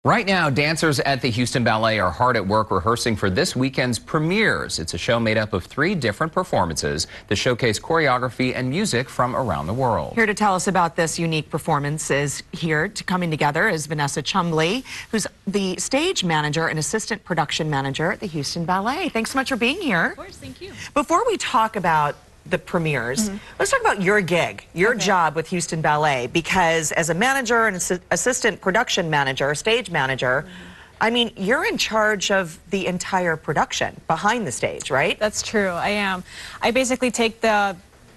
Right now, dancers at the Houston Ballet are hard at work rehearsing for this weekend's premieres. It's a show made up of 3 different performances that showcase choreography and music from around the world. Here to tell us about this unique performance is coming together is Vanessa Chumbley, who's the stage manager and assistant production manager at the Houston Ballet. Thanks so much for being here. Of course, thank you. Before we talk about the premieres, let's talk about your gig, your job with Houston Ballet, because as a manager and assistant production manager, stage manager, I mean, you're in charge of the entire production behind the stage, right? That's true, I am. I basically take the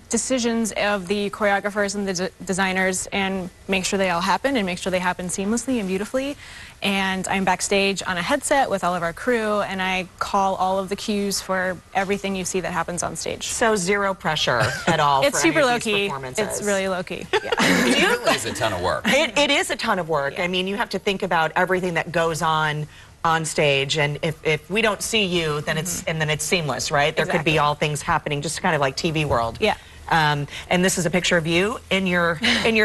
decisions of the choreographers and the designers and make sure they all happen and make sure they happen seamlessly and beautifully. And I'm backstage on a headset with all of our crew, and I call all of the cues for everything you see that happens on stage. So zero pressure at all. It's for super any low of these key. performances. It's really low key. Yeah. It really is a ton of work. It is a ton of work. Yeah. I mean, you have to think about everything that goes on stage, and if we don't see you, then it's seamless, right? There could be all things happening, just kind of like TV world. Yeah. And this is a picture of you in your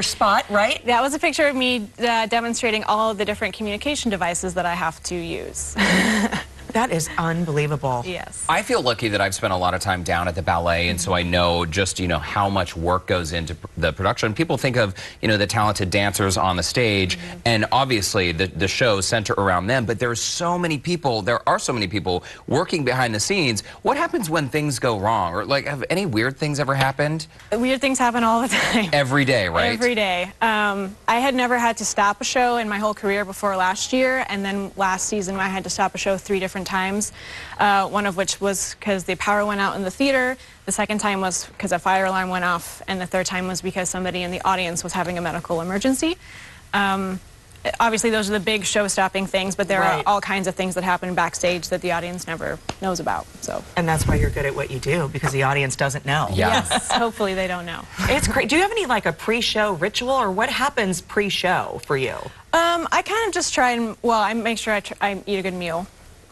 spot, right? That was a picture of me demonstrating all of the different communication devices that I have to use. That is unbelievable. Yes. I feel lucky that I've spent a lot of time down at the ballet, and so I know just, how much work goes into the production. People think of, the talented dancers on the stage, and obviously the shows center around them, but there are so many people working behind the scenes. What happens when things go wrong? Or, have any weird things ever happened? Weird things happen all the time. Every day, right? Every day. I had never had to stop a show in my whole career before last year, and then last season I had to stop a show 3 different times, one of which was because the power went out in the theater, the second time was because a fire alarm went off, and the third time was because somebody in the audience was having a medical emergency. Obviously those are the big show-stopping things, but there are all kinds of things that happen backstage that the audience never knows about. And that's why you're good at what you do, because the audience doesn't know. Yeah. Yes, hopefully they don't know. It's great. Do you have any a pre-show ritual, or what happens pre-show for you? I kind of just try and, I make sure I eat a good meal.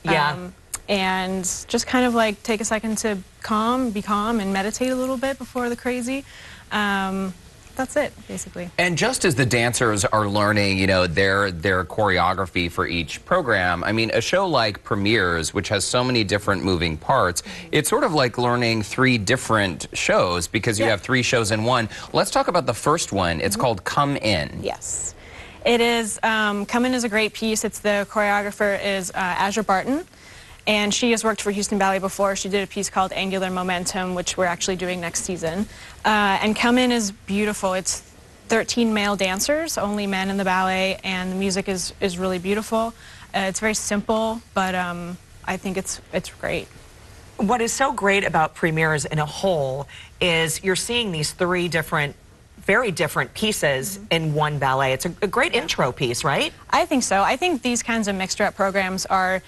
Yeah. And just kind of take a second to be calm and meditate a little bit before the crazy. That's it, basically. And just as the dancers are learning, their choreography for each program, I mean, a show like Premieres, which has so many different moving parts, it's sort of like learning 3 different shows because you have 3 shows in one. Let's talk about the first one. It's called Come In. Yes. It is, Come In is a great piece. The choreographer is Azure Barton, and she has worked for Houston Ballet before. She did a piece called Angular Momentum, which we're actually doing next season. And Come In is beautiful. It's 13 male dancers, only men in the ballet, and the music is really beautiful. It's very simple, but I think it's great. What is so great about Premieres in a whole is you're seeing these 3 very different pieces in one ballet. It's a great intro piece, right? I think so. I think these kinds of mixed rep programs are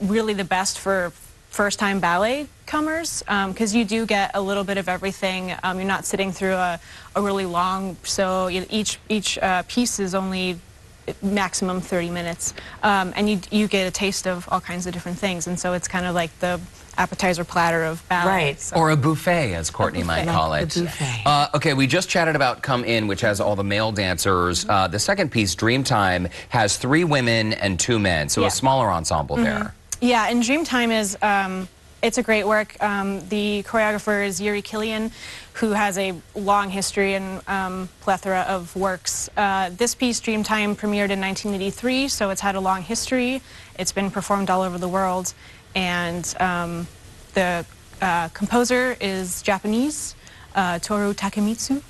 really the best for first-time ballet comers, because you do get a little bit of everything. You're not sitting through a really long, so each piece is only maximum 30 minutes, and you get a taste of all kinds of different things, and so it's kind of like the appetizer platter of ballet. Right. So. Or a buffet, as Courtney might call it. The buffet. Okay, we just chatted about Come In, which has all the male dancers. The second piece, Dreamtime, has 3 women and 2 men, so a smaller ensemble there. Yeah, and Dreamtime is, it's a great work. The choreographer is Yuri Killian, who has a long history and plethora of works. This piece, Dreamtime, premiered in 1983, so it's had a long history. It's been performed all over the world. And the composer is Japanese, Toru Takemitsu,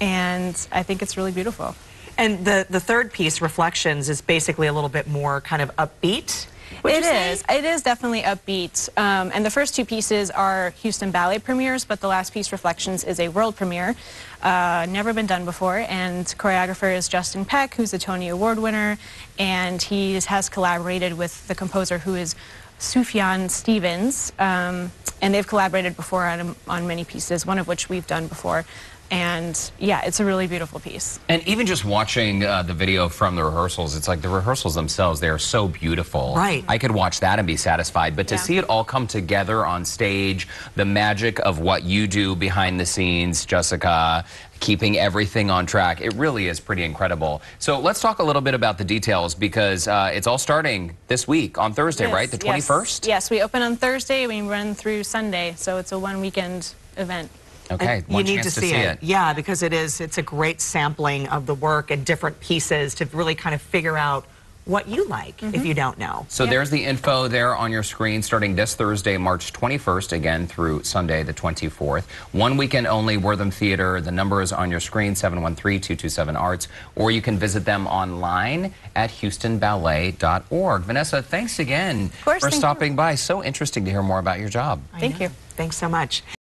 and I think it's really beautiful. And the third piece, Reflections, is basically a little bit more kind of upbeat. It is definitely upbeat. And the first 2 pieces are Houston Ballet premieres, but the last piece, Reflections, is a world premiere. Never been done before, and choreographer is Justin Peck, who's a Tony Award winner, and he has collaborated with the composer, who is Sufjan Stevens, and they've collaborated before on many pieces, one of which we've done before. And yeah, it's a really beautiful piece. And even just watching the video from the rehearsals, it's like the rehearsals themselves, they are so beautiful. Right. I could watch that and be satisfied, but to see it all come together on stage, the magic of what you do behind the scenes, Jessica, keeping everything on track, it really is pretty incredible. So let's talk a little bit about the details, because it's all starting this week on Thursday, right? The 21st? Yes, we open on Thursday, we run through Sunday, so it's a one-weekend event. Okay, you need to see it. Yeah, because it's a great sampling of the work and different pieces to really kind of figure out what you like if you don't know. So there's the info there on your screen, starting this Thursday, March 21st, again through Sunday the 24th. One weekend only, Wortham Theater. The number is on your screen, 713-227-ARTS, or you can visit them online at houstonballet.org. Vanessa, thanks again for stopping by. So interesting to hear more about your job. Thank you. Thanks so much.